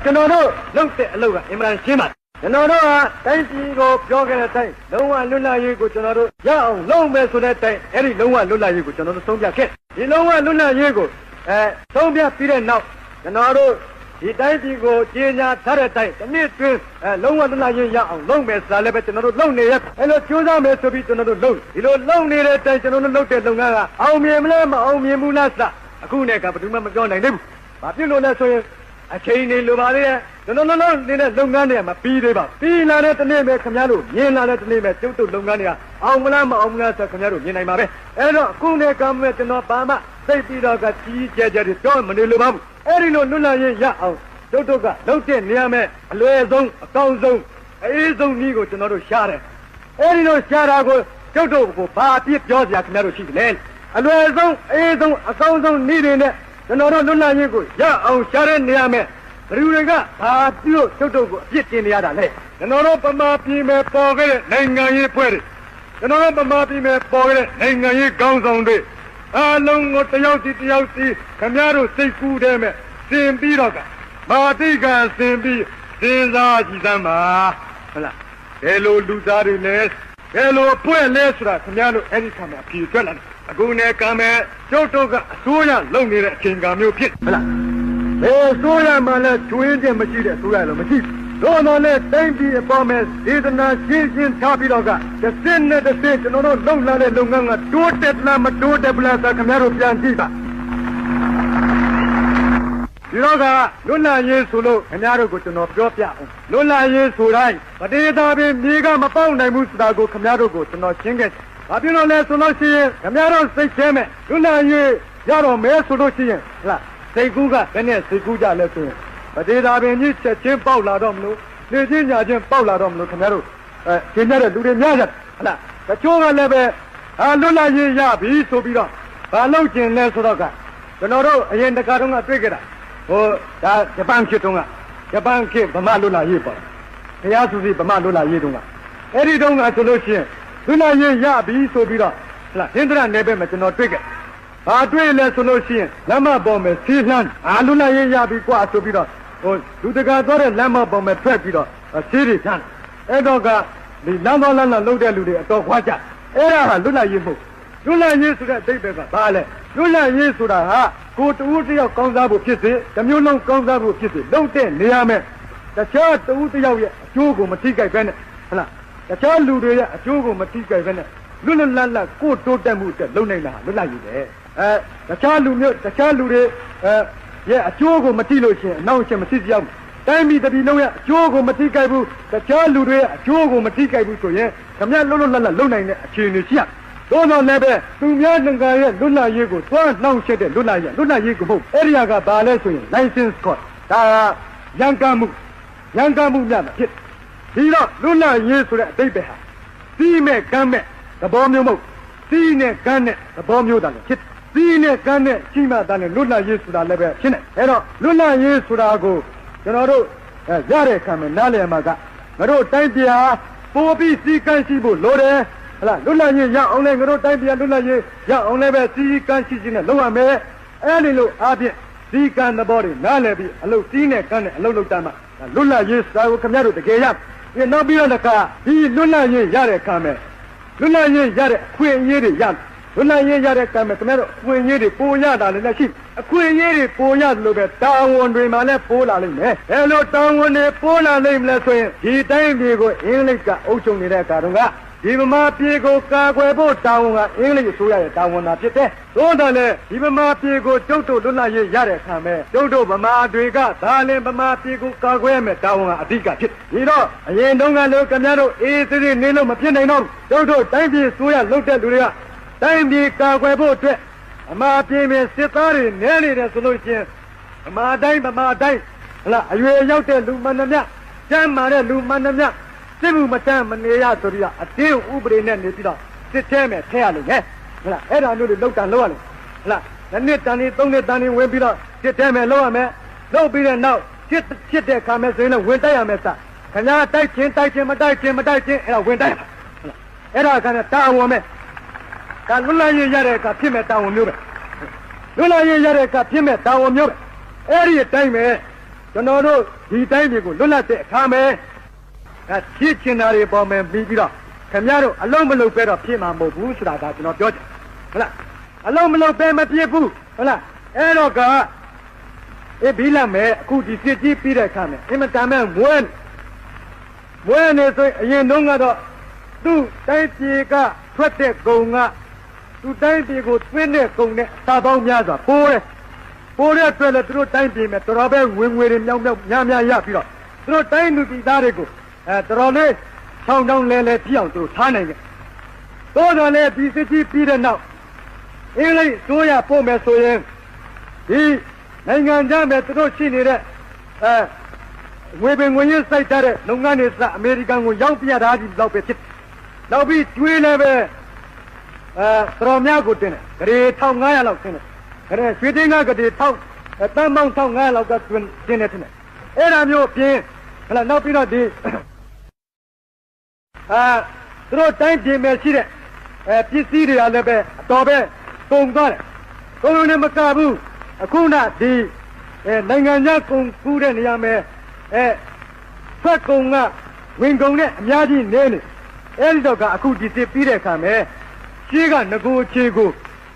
ကျွန်တော်တို့လုပ်တဲ့အလုပ်ကအင်မတန်ရှင်းပါတယ်ကျွန်တော်တို့ဟာတိုင်းပြည်ကိုပြောခဲ့တဲ့အတိုင်းလုံးဝလွတ်လပ်ရေးကိုကျွန်တော်တို့ရအောင်လုပ်မယ်ဆိုတဲ့အတိုင်းအဲ့ဒီလုံးဝလွတ်လပ်ရေးကိုကျွန်တော်တို့ဆုံးဖြတ်ခဲ့ဒီလုံးဝလွတ်လပ်ရေးကိုဆုံးဖြတ်ပြီးတဲ့နောက်ကျွန်တော်တို့ဒီတိုင်းပြည်ကိုကြီးညာထားတဲ့အတိုင်းတစ်နှစ်တွင်းလုံးဝလွတ်လပ်ရေးရအောင်လုပ်မယ်ဆိုတာလည်းပဲကျွန်တော်တို့လုပ်နေရအဲ့လိုကြိုးစားမယ်ဆိုပြီးကျွန်တော်တို့လုပ်ဒီလိုလုပ်နေတဲ့အတိုင်းကျွန်တော်တို့လုပ်တဲ့လုပ်ငန်းကအောင်မြင်မလဲမအောင်မြင်ဘူးလားစအခုနဲ့ကဘယ်သူမှမပြောနိုင်သေးဘူးဘာဖြစ်လို့လဲဆိုရင်အချိန်နေလိုပါသေးတယ်ကျွန်တော်တို့နေတဲ့လုပ်ငန်းတွေကမပြီးသေးပါပြီးလာတဲ့တနေ့ပဲခင်ဗျားတို့မြင်လာတဲ့တနေ့ပဲကျုပ်တို့လုပ်ငန်းတွေကအောင်မလားမအောင်မလားဆိုခင်ဗျားတို့မြင်နိုင်ပါပဲအဲ့တော့အခုနဲ့ကမှကျွန်တော်ဘာမှသိပြီးတော့ကကြီးကျယ်ကျယ်ပြောမနေလိုပါဘူးအဲ့ဒီလိုလွတ်လပ်ရေးရအောင်ကျုပ်တို့ကလုပ်တဲ့နေရာမဲ့အလွယ်ဆုံးအကောင်းဆုံးအေးဆုံးနည်းကိုကျွန်တော်တို့ရှားတယ်အဲ့ဒီလိုရှားတာကိုကျုပ်တို့ကိုဘာအပြစ်ပြောစရာခင်ဗျားတို့ရှိတယ်အလွယ်ဆုံးအေးဆုံးအကောင်းဆုံးနည်းတွေနဲ့ကျွန်တော်တို့လွတ်လပ်ရေးကိုရအောင်ရှားတဲ့နေရာမဲ့ဘယ်သူတွေကဘာပြုတ်ကျုပ်တို့ကိုအပြစ်တင်နေရတာလဲကျွန်တော်တို့ပမာပြည်မဲ့ပေါ်ခဲ့တဲ့နိုင်ငံရေးဖွဲ့တွေကျွန်တော်တို့ပမာပြည်မဲ့ပေါ်ခဲ့တဲ့နိုင်ငံရေးကောင်းဆောင်တွေအားလုံးကိုတယောက်စီခင်ဗျားတို့စိတ်ကူးတဲ့မဲ့စင်ပြီးတော့ကမာတိကစင်ပြီးစဉ်းစားကြည့်စမ်းပါဟုတ်လားဘယ်လိုလူသားတွေလဲဘယ်လိုဖွဲ့လဲဆိုတာခင်ဗျားတို့အဲ့ဒီခါမှာဖြေထွက်လာတယ်အခုနဲ့ကံမဲ့ကျုပ်တို့ကအစိုးရလုပ်နေတဲ့အချိန်ကမျိုးဖြစ်ဟုတ်လားဘယ်ဆိုရမှလည်းကျွင်းခြင်းမရှိတဲ့ဆိုရလို့မရှိတော့တော့လည်းတိုင်းပြည်အပေါ်မဲ့ဒေသနာရှင်းထားပြီးတော့ကတစ်စစ်နဲ့တစ်စစ်ကျွန်တော်တို့လုံလာတဲ့လုပ်ငန်းကတိုးတက်လားမတိုးတက်ဘူးလားဆိုခင်ဗျားတို့ပြန်ကြည့်ပါဒီတော့ကလွတ်လပ်ရေးဆိုလို့ခင်ဗျားတို့ကိုကျွန်တော်ပြောပြအောင်လွတ်လပ်ရေးဆိုတိုင်းပဒေသာပင်မြေကမပေါက်နိုင်ဘူးဆိုတာကိုခင်ဗျားတို့ကိုကျွန်တော်ရှင်းခဲ့တယ်ဘာဖြစ်လို့လဲဆိုလို့ရှိရင်ခင်ဗျားတို့စိတ်ထဲမဲ့လွတ်လပ်ရေးရတော့မဲဆိုလို့ရှိရင်ဟုတ်လားစိတ်ကူးကဘယ်နဲ့စိတ်ကူးကြလဲဆိုရင်ပဒေသာပင်ကြီးချက်ချင်းပေါက်လာတော့မလို့နေချင်းညာချင်းပေါက်လာတော့မလို့ခင်ဗျားတို့ရှင်းရတဲ့လူတွေများကြဟုတ်လားတချို့ကလည်းပဲလွတ်လပ်ရေးရပြီဆိုပြီးတော့ဘာလုပ်ကျင်လဲဆိုတော့ကကျွန်တော်တို့အရင်တခါတုန်းကတွေ့ကြတာဟိုဒါဂျပန်ခေတ်တုန်းကဂျပန်ခေတ်ဗမာလွတ်လပ်ရေးပေါ့ဘုရားစုစီဗမာလွတ်လပ်ရေးတုန်းကအဲ့ဒီတုန်းကဆိုလို့ရှိရင်လွတ်လပ်ရေးရပြီဆိုပြီးတော့ဟုတ်လားဟင်္ဒရာနယ်ဘက်မှာကျွန်တော်တွေ့ကြဘာတွေ့လဲဆိုလို့ရှိရင်လမ်းမပေါ်မှာစီးလှမ်းလွတ်လပ်ရေးရပြီกว่าဆိုပြီးတော့ဟိုလူတကာသွားတဲ့လမ်းမပေါ်မှာထွက်ပြီးတော့စီးတွေချမ်းအဲ့တော့ကဒီလမ်းတော်လမ်းလှုပ်တဲ့လူတွေအတော်ခွာကြအဲ့ဒါဟာလွတ်လပ်ရေးမဟုတ်လွတ်လပ်ရေးဆိုတဲ့အဓိပ္ပာယ်ကဘာလဲလွတ်လပ်ရေးဆိုတာဟာကိုတူတယောက်ကောင်းစားဖို့ဖြစ်စေတစ်မျိုးလုံးကောင်းစားဖို့ဖြစ်စေလုပ်တဲ့နေရာမဲ့တခြားတူတယောက်ရဲ့အကျိုးကိုမထိခိုက်ပဲနဲ့ဟုတ်လားတခြားလူတွေရဲ့အကျိုးကိုမထိခိုက်ပဲနဲ့လွတ်လပ်လပ်ကိုတိုးတက်မှုအတွက်လုပ်နိုင်တာလွတ်လပ်ရေးပဲတခြားလူတွေရဲ့အကျိုးကိုမထိလို့ရှိရင်အနောက်ရှင်မရှိစရာတိုင်းပြည်တပြည်လုံးရဲ့အကျိုးကိုမထိခိုက်ဘူးတခြားလူတွေရဲ့အကျိုးကိုမထိခိုက်ဘူးဆိုရင်ခင်ဗျားလွတ်လပ်လုပ်နိုင်တဲ့အခြေအနေရှိရတော့တော့လည်းပဲသူများနိုင်ငံရဲ့လွတ်လပ်ရေးကိုသွားနှောင့်ယှက်တဲ့လွတ်လပ်ရေးကိုမဟုတ်အဲ့ဒီကဘာလဲဆိုရင် license court ဒါရန်ကမှုများမှာဖြစ်ဒီတော့လွတ်လပ်ရေးဆိုတဲ့အဓိပ္ပာယ်ဟာစီးမဲ့ကမ်းမဲ့သဘောမျိုးမဟုတ်စီးနဲ့ကမ်းနဲ့သဘောမျိုးတာလည်းဖြစ်စီးနဲ့ကမ်းနဲ့ရှိမှတာလည်းလွတ်လပ်ရေးဆိုတာလည်းပဲဖြစ်နေအဲ့တော့လွတ်လပ်ရေးဆိုတာကိုကျွန်တော်တို့ရတဲ့ခံမဲ့နားလည်မှာကငါတို့တိုင်းပြည်ဟာပိုပြီးစီးကမ်းရှိဖို့လိုတယ်ဟလားလွတ်လပ်ရေးရအောင်လဲငါတို့တိုင်းပြည်လွတ်လပ်ရေးရအောင်လဲပဲစီးကမ်းရှိနဲ့လုပ်ရမယ်အဲ့ဒီလိုအားဖြင့်စီးကမ်းသဘောတွေနားလည်ပြီးအလုပ်စီးနဲ့ကမ်းနဲ့အလုပ်လုပ်တတ်မှလွတ်လပ်ရေးစာကိုခင်ဗျားတို့တကယ်ရပြီးနောက်ပြီးတော့တခါဒီလွတ်လပ်ရေးရတဲ့ခံမဲ့လွတ်လပ်ရေးရတဲ့အခွင့်အရေးတွေရလွတ်လပ်ရေးရတဲ့ကံမဲ့ခင်ဗျားတို့အခွင့်အရေးတွေပိုရတာလည်းရှိအခွင့်အရေးတွေပိုရလို့ပဲတာဝန်တွေမှလည်းပိုလာလိမ့်မယ်အဲလိုတာဝန်တွေပိုလာလိမ့်မလဲဆိုရင်ဒီတိုင်းပြည်ကိုအင်္ဂလိပ်ကအုပ်ချုပ်နေတဲ့ကာတုန်းကဒီဗမာပြည်ကိုကာကွယ်ဖို့တာဝန်ကအင်္ဂလိပ်အစိုးရရဲ့တာဝန်သာဖြစ်တယ်။သို့တော်လည်းဒီဗမာပြည်ကိုကျုပ်တို့လွတ်လပ်ရေးရတဲ့အခါမဲ့ကျုပ်တို့ဗမာတွေကဒါလည်းဗမာပြည်ကိုကာကွယ်မဲ့တာဝန်ကအဓိကဖြစ်။ဒီတော့အရင်တုန်းကလည်းခင်ဗျားတို့အေးသေးသေးနေလို့မဖြစ်နိုင်တော့ကျုပ်တို့တိုင်းပြည်အစိုးရလုပ်တဲ့လူတွေကတိုင်းပြည်ကာကွယ်ဖို့အတွက်ဗမာပြည်မှာစစ်သားတွေနဲနေတယ်ဆိုလို့ချင်းဗမာတိုင်းဟလာအရွယ်ရောက်တဲ့လူမှန်သမျှကျမ်းမာတဲ့လူမှန်သမျှစစ်မှုမတမ်းမနေရဆိုပြီးတော့အတင်းဥပဒေနဲ့နေပြီးတော့စစ်ထဲမဲ့ထဲရလို့ဟဲ့ဟလားအဲ့ဒါမျိုးတွေလောက်တန်လောက်ရလေဟလားနှစ်နှစ်တန်နေသုံးနှစ်တန်နေဝင်ပြီးတော့စစ်ထဲမဲ့လောက်ရမယ်လောက်ပြီးတဲ့နောက်စစ်တဲ့ခါမဲ့ဆိုရင်လည်းဝင်တိုက်ရမယ်စခင်ဗျားတိုက်ချင်းမတိုက်ချင်းအဲ့ဒါဝင်တိုက်ရမှာအဲ့ဒါကလည်းတာဝန်မဲ့ဒါလွတ်လပ်ရေးရတဲ့အခါဖြစ်မဲ့တာဝန်မျိုးပဲလွတ်လပ်ရေးရတဲ့အခါဖြစ်မဲ့တာဝန်မျိုးပဲအဲ့ဒီအတိုင်းပဲဒ ကျွန်တော်တို့ဒီတိုင်းတွေကိုလွတ်လပ်တဲ့အခါမဲ့ဖြစ်ချင်တာတွေပေါ်မယ်ပြီးတော့ခင်ဗျားတို့အလုံးမလုံးပဲတော့ဖြစ်မှာမဟုတ်ဘူးဆိုတာကကျွန်တော်ပြောချင်ဟုတ်လားအလုံးမလုံးပဲမဖြစ်ဘူးဟုတ်လားအဲ့တော့ကဘီလာမဲ့အခုဒီစစ်ကြီးပြီးတဲ့အခါမဲ့အင်မတန်မဲ့မွေးနေဆိုအရင်တုန်းကတော့သူ့တိုင်းပြည်ကထွက်တဲ့ကုံကသူ့တိုင်းပြည်ကိုသွင်းတဲ့ကုံနဲ့စာပေါင်းများစွာပိုးတဲ့အတွက်လည်းသူတို့တိုင်းပြည်မဲ့တော်တော်ပဲဝင်ငွေတွေမြောက်များရပြီးတော့သူတို့တိုင်းလူပြည်သားတွေကိုတော်တော်လေးချောင်းချောင်းလဲပြအောင်သူတို့ထားနိုင်တယ်တိုးတော်လည်းဒီစစ်ကြီးပြီးတဲ့နောက်အင်္ဂလိပ်ဆိုရပို့မယ်ဆိုရင်ဒီနိုင်ငံခြားမဲ့သူတို့ရှိနေတဲ့ငွေပင်ငွေရင်းစိုက်တဲ့လုပ်ငန်းတွေစအမေရိကန်ကိုရောက်ပြတာဒီလောက်ပဲဖြစ်နောက်ပြီးကျွေးလည်းပဲတော်များကိုတင်တယ်ဂရေ1500လောက်တင်တယ်ဂရေရွှေတင်းကဂရေတန်းပေါင်း1500လောက်ကတင်တယ်ထင်တယ်အဲ့ဒါမျိုးပြင်ဟလာနောက်ပြီးတော့ဒီသူတို့တိုင်းပြင်မဲ့ရှိတဲ့ပစ္စည်းတွေကလည်းပဲအတော်ပဲကုန်သွားတယ်ကုန်လုံးနဲ့မကဘူးအခုနဒီနိုင်ငံခြားကုန်ကူးတဲ့နေရာမှာထွက်ကုန်ကဝင်ကုန်နဲ့အများကြီးနေအဲ့ဒီတော့ကအခုဒီစစ်ပြီးတဲ့အခါမှာရှင်းကငကိုချေကို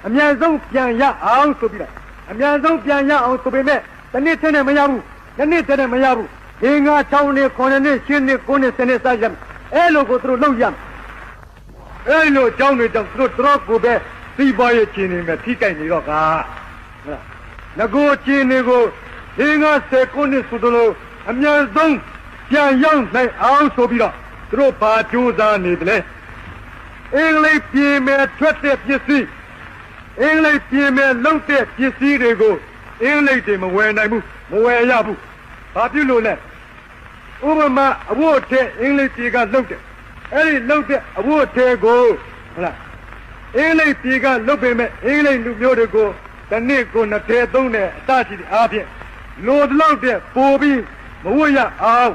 အများဆုံးပြန်ရအောင်ဆိုပြီးတော့အများဆုံးပြန်ရအောင်ဆိုပေမဲ့တစ်နှစ်တည်းနဲ့မရဘူးတစ်နှစ်တည်းနဲ့မရဘူးဒီငါ6နှစ်9နှစ်10နှစ်9နှစ်10နှစ်စရမ်းအဲ့လိုကိုသူတို့လုပ်ရမယ်အဲ့လိုအကြောင်းတွေကြောင့်သူတို့တော်ကိုပဲစီးပွားရေးချင်နေမယ်ထိကြိုက်နေတော့ကငကိုချင်နေကိုဒီငါ10နှစ်ဆိုတော့အများဆုံးပြန်ရောက်နိုင်အောင်ဆိုပြီးတော့သူတို့ဘာကြိုးစားနေတယ်လဲအင်္ဂလိပ်ပြည်မဲ့ထွက်တဲ့ပစ္စည်းအင်္ဂလိပ်ပြည်မဲ့လုပ်တဲ့ပစ္စည်းတွေကိုအင်္ဂလိပ်တွေမဝယ်နိုင်ဘူးမဝယ်ရဘူးဘာဖြစ်လို့လဲဥပမာအဝတ်ထဲအင်္ဂလိပ်ပြည်ကလုပ်တယ်အဲ့ဒီလုပ်တဲ့အဝတ်ထဲကိုဟုတ်လားအင်္ဂလိပ်ပြည်ကလုပ်ပေမဲ့အင်္ဂလိပ်လူမျိုးတွေကိုတစ်နှစ်ကို2ထည်3နဲ့အစရှိတဲ့အားဖြင့်လိုတလောက်တဲ့ပိုပြီးမဝတ်ရအောင်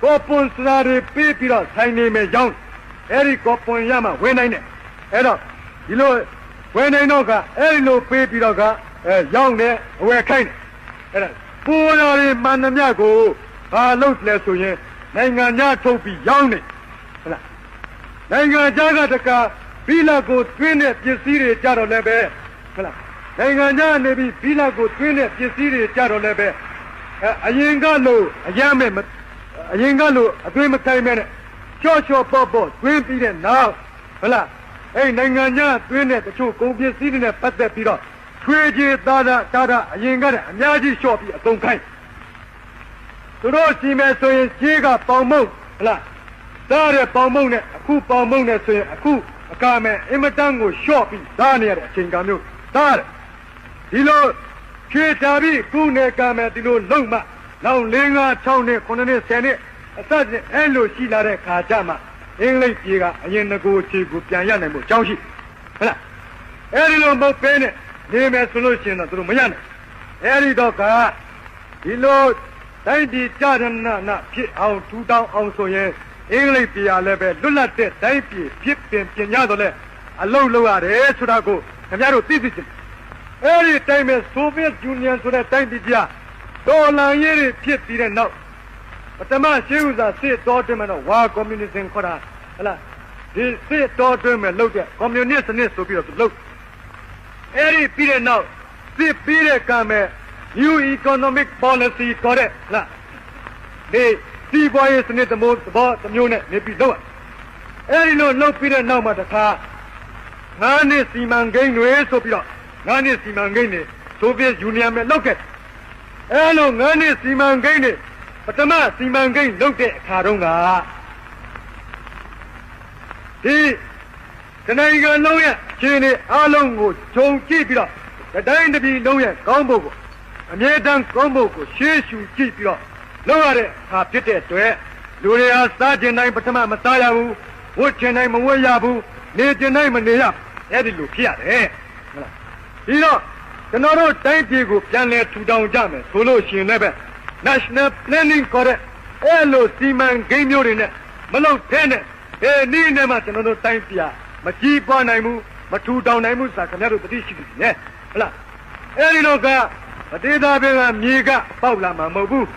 ကောပွန်စရာတွေပေးပြီးတော့ဆိုင်နေမယ်ရောင်းအဲ့ဒီကောပွန်ရမှဝင်နိုင်တယ်အဲ့တော့ဒီလိုဝင်နိုင်တော့ကအဲ့ဒီလိုပေးပြီးတော့ကရောင်းတယ်အဝယ်ခိုင်းတယ်အဲ့ဒါပူတော်တွေမှန်သမျှကိုဘာလုပ်လဲဆိုရင်နိုင်ငံခြားထုတ်ပြီးရောင်းတယ်ဟုတ်လားနိုင်ငံခြားကတကဘီလာကိုတွင်းတဲ့ပစ္စည်းတွေကြတော့လည်းပဲဟုတ်လားနိုင်ငံခြားနေပြီးဘီလာကိုတွင်းတဲ့ပစ္စည်းတွေကြတော့လည်းပဲအရင်ကလို့အရမ်းမဲ့အရင်ကလို့အသွေးမခိုင်းမဲ့နဲ့ချော့ပေါ့တွင်းပြီးတဲ့နောက်ဟုတ်လားအဲ့နိုင်ငံခြားတွင်းတဲ့တချို့ကုန်ပစ္စည်းတွေနဲ့ပတ်သက်ပြီးတော့ထွေးကြီးသားအရင်ကတည်းကအများကြီးလျှော့ပြီးအကုန်ခိုင်းသူတို့ရှိမယ်ဆိုရင်ခြေကပေါင်မုံဟုတ်လားသားတဲ့ပေါင်မုံနဲ့အခုပေါင်မုံနဲ့ဆိုရင်အခုအကာမဲ့အင်မတန်ကိုလျှော့ပြီးသားနေရတဲ့အချိန်ကမျိုးသားတယ်ဒီလိုခြေတာပြီးခုနေကမဲ့ဒီလိုလုံမှနောက်4 5 6နှစ်9နှစ်10နှစ်အစအဲ့လိုရှိလာတဲ့ခါကြမှာအင်္ဂလိပ်ပြည်ကအရင်ငကိုခြေကိုပြန်ရနိုင်ဖို့အကြောင်းရှိဟုတ်လားအဲ့ဒီလိုမဟုတ်ဘဲနဲ့နေမယ်ဆိုလို့ရှိရင်တော့သူတို့မရနိုင်အဲ့ဒီတော့ကဒီလိုတိုင်းပြည်ကြရနာဖြစ်အောင်ထူထောင်အောင်ဆိုရင်အင်္ဂလိပ်ပြည်ကလည်းပဲလွတ်လပ်တဲ့တိုင်းပြည်ဖြစ်ပင်ရတော့လဲအလုံးလုံးရတယ်ဆိုတာကိုခင်ဗျားတို့သိသိချင်းအဲ့ဒီတိုင်းမှာဆိုဗီယက်ယူနီယံဆိုတဲ့တိုင်းပြည်ကတော်လှန်ရေးတွေဖြစ်ပြီးတဲ့နောက်ပထမရှေးဥစွာစစ်တော်တွင်မှာတော့ဝါကွန်မြူနစ်ခေါ်တာဟလားဒီစစ်တော်တွင်မှာလုပ်တဲ့ကွန်မြူနစ်စနစ်ဆိုပြီးတော့လုပ်အဲ့ဒီပြီးတဲ့နောက်စစ်ပြီးတဲ့ကံမဲ့ New Economic Policy ခေါ်တဲ့လားဒီစီးပွားရေးစနစ်သဘောမျိုးနဲ့နေပြီးလုပ်အဲ့ဒီလိုလုပ်ပြီးတဲ့နောက်မှာတခါ9 နှစ်စီမံကိန်းတွေဆိုပြီးတော့9 နှစ်စီမံကိန်းတွေဆိုဗီယက်ယူနီယံမှာလုပ်ခဲ့အဲ့လို9 နှစ်စီမံကိန်းတွေပထမစီမံကိန်းလုပ်တဲ့အခါတုန်းကဒီနိုင်ငံလုံးရဲ့အခြေအနေအလုံးကိုခြုံကြည့်ပြီးတော့တိုင်းတစ်ပြည်လုံးရဲ့ကောင်းဖို့ကိုအမြဲတမ်းကောင်းဖို့ကိုရှေးရှုကြည့်ပြီးတော့လုပ်ရတဲ့အခါဖြစ်တဲ့အတွက်လူတွေဟာစားကျင်တိုင်းပထမမစားရဘူးဝတ်ကျင်တိုင်းမဝတ်ရဘူးနေကျင်တိုင်းမနေရအဲ့ဒီလိုဖြစ်ရတယ်ဟုတ်လားဒီတော့ကျွန်တော်တို့တိုင်းပြည်ကိုပြန်လဲထူထောင်ကြမယ်ဆိုလို့ရှိရင်လည်းပဲ National Planning ခေါ်တဲ့အဲ့လိုစီမံကိန်းမျိုးတွေနဲ့မလုပ်တဲ့နဲ့ဒီနေ့မှကျွန်တော်တို့တိုင်းပြည်မကြီးပွားနိုင်ဘူးမထူထောင်နိုင်ဘူးဆိုတာခင်ဗျားတို့သတိရှိနေတယ်ဟုတ်လားအဲ့ဒီတော့ကဒေသဘက်ကမြေကပေါက်လာမှာမဟုတ်ဘူး